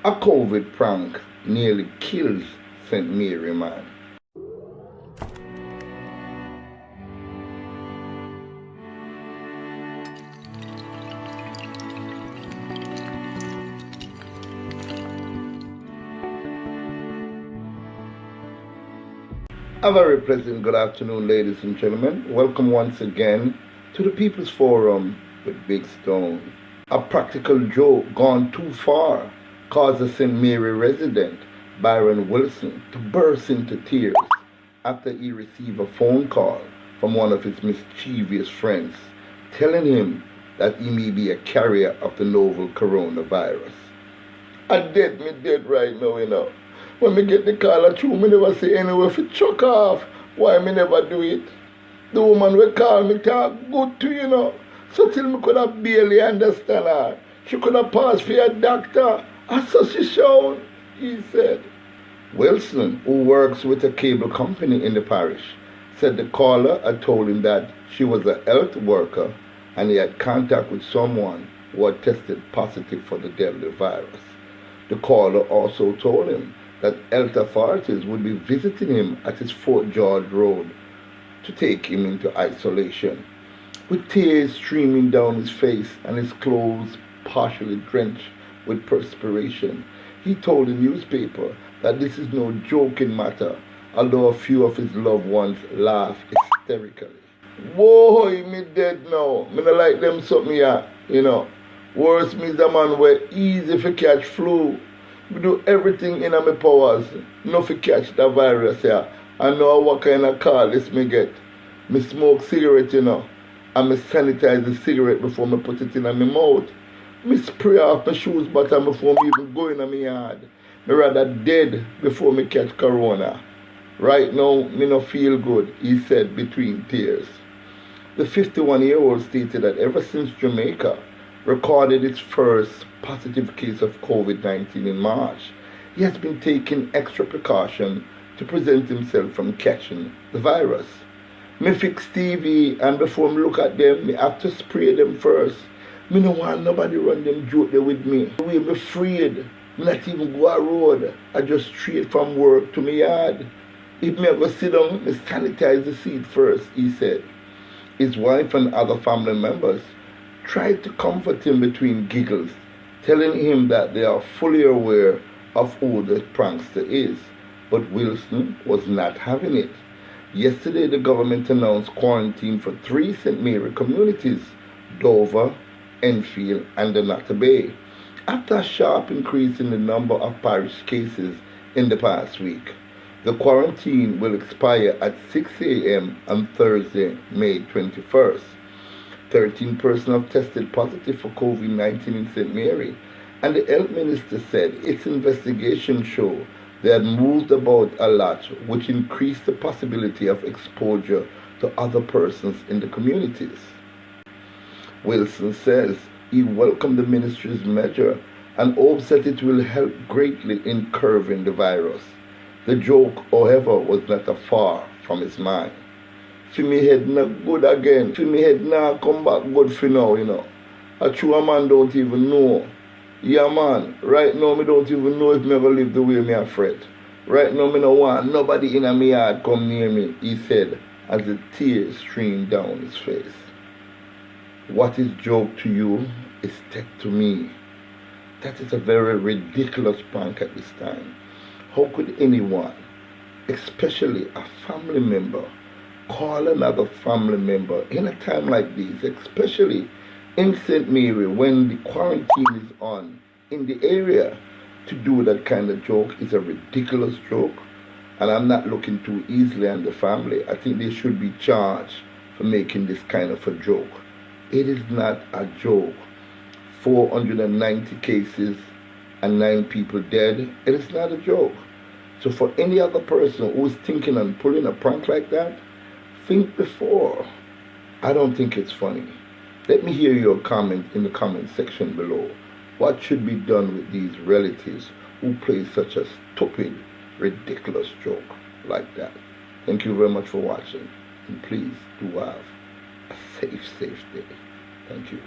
A COVID prank nearly kills St. Mary man. A very pleasant good afternoon, ladies and gentlemen. Welcome once again to the People's Forum with Big Stone. A practical joke gone too far caused a St. Mary resident, Byron Wilson, to burst into tears after he received a phone call from one of his mischievous friends telling him that he may be a carrier of the novel coronavirus. I dead right now, When me get the call at you, me never say anywhere for chuck off. Why me never do it? The woman will call me talk good to So till me could have barely understand her. She could have passed for a doctor. And so she shown, he said. Wilson, who works with a cable company in the parish, said the caller had told him that she was a health worker and he had contact with someone who had tested positive for the deadly virus. The caller also told him that health authorities would be visiting him at his Fort George Road to take him into isolation. With tears streaming down his face and his clothes partially drenched with perspiration, he told the newspaper that this is no joking matter, although a few of his loved ones laugh hysterically. Whoa, me dead now. Me not like them something here, Worse means a man where easy for catch flu. Me do everything in my powers not to catch the virus here. I know what kind of call this me get. Me smoke cigarette, and me sanitize the cigarette before me put it in my mouth. Me spray off my shoes bottom before me even go in my yard. Me rather dead before me catch corona. Right now, me no feel good, he said between tears. The 51-year-old stated that ever since Jamaica recorded its first positive case of COVID-19 in March, he has been taking extra precaution to prevent himself from catching the virus. Me fix TV and before me look at them, me have to spray them first. Me no want nobody run them joke there with me. The way me afraid, me not even go a road. I just straight from work to me yard. If me ever sit down, me sanitize the seat first, he said. His wife and other family members tried to comfort him between giggles, telling him that they are fully aware of who the prankster is. But Wilson was not having it. Yesterday, the government announced quarantine for 3 St. Mary communities, Dover, Enfield, and the Natta Bay, after a sharp increase in the number of parish cases in the past week. The quarantine will expire at 6 a.m. on Thursday, May 21st. 13 persons have tested positive for COVID-19 in St. Mary, and the health minister said its investigation showed they had moved about a lot, which increased the possibility of exposure to other persons in the communities. Wilson says he welcomed the ministry's measure and hopes that it will help greatly in curbing the virus. The joke, however, was not far from his mind. For me head not good again. For me head now come back good for now, A true man don't even know. Yeah, man, right now me don't even know if me ever live the way me afraid. Right now me no want nobody in my yard come near me, he said as the tears streamed down his face. What is joke to you is tech to me. That is a very ridiculous prank at this time. How could anyone, especially a family member, call another family member in a time like this, especially in St. Mary when the quarantine is on in the area? To do that kind of joke is a ridiculous joke, and I'm not looking too easily on the family. I think they should be charged for making this kind of a joke. It is not a joke. 490 cases and 9 people dead. It is not a joke. So for any other person who's thinking on pulling a prank like that, think before. I don't think it's funny. Let me hear your comment in the comment section below. What should be done with these relatives who play such a stupid, ridiculous joke like that? Thank you very much for watching. And please do have a safe day. Thank you.